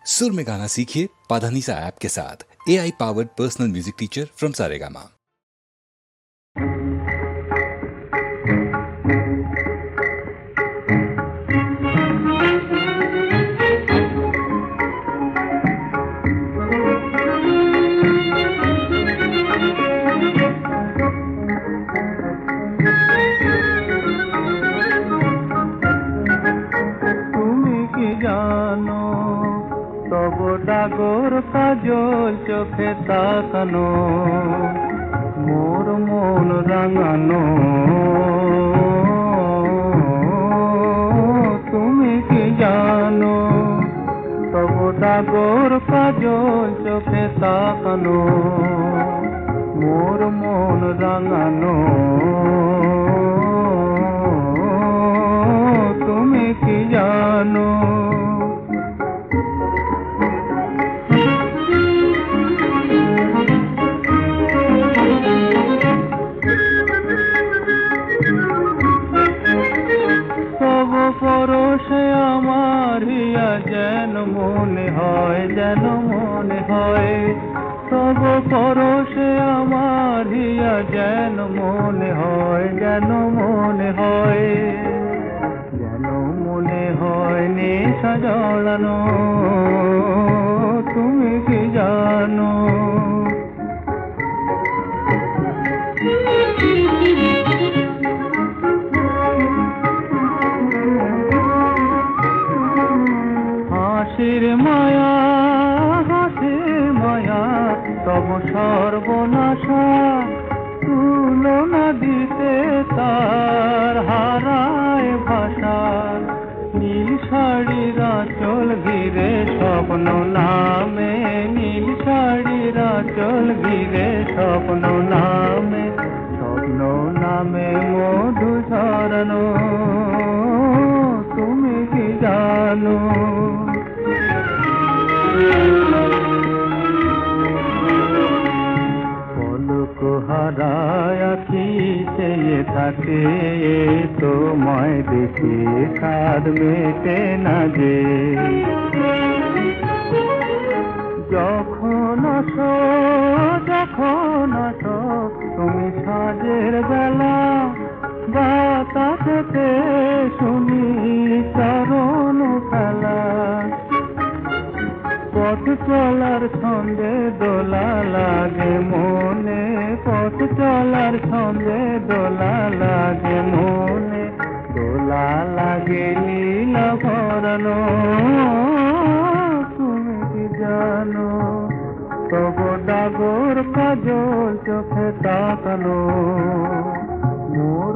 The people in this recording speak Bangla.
सुर में गाना सीखिए पाधानीसा ऐप के साथ। AI powered personal music teacher from Saregama. ডাগর কাজল চোখে তাকানো মোর মন রাঙানো তুমি কি জানো তব ডাগর কাজল চোখে তাকানো মোর মন রাঙানো তুমি কি জানো পরশে আমার হিয়া যেন মনে হয় তব পরশে আমার হিয়া যেন মনে হয় যেন মনে হয় নেশা জড়ানো তুমি কি জানো হাসির মায়া তব সর্বনাশা তুলনা দিতে তার হারায় ভাষা নীল শাড়ির আঁচল ঘিরে স্বপ্ন নামে নীল শাড়ির আঁচল ঘিরে স্বপ্ন নামে মধু ঝরানো তুমি কি জানো পলক হারায় কি চেয়ে থাকে তোমায় দেখে স্বাদ মেটে না যে যখন আসো তুমি সাজের বেলা বাতাসেতে শুনি চরণ ফেলা পথ চলার ছন্দে দোলা লাগে মনে পথ চলার ছন্দে দোলা লাগে মনে দোলা লাগে নীল ভরানো তুমি কি জানো তব ডাগর কাজল চোখে তাকানো মোর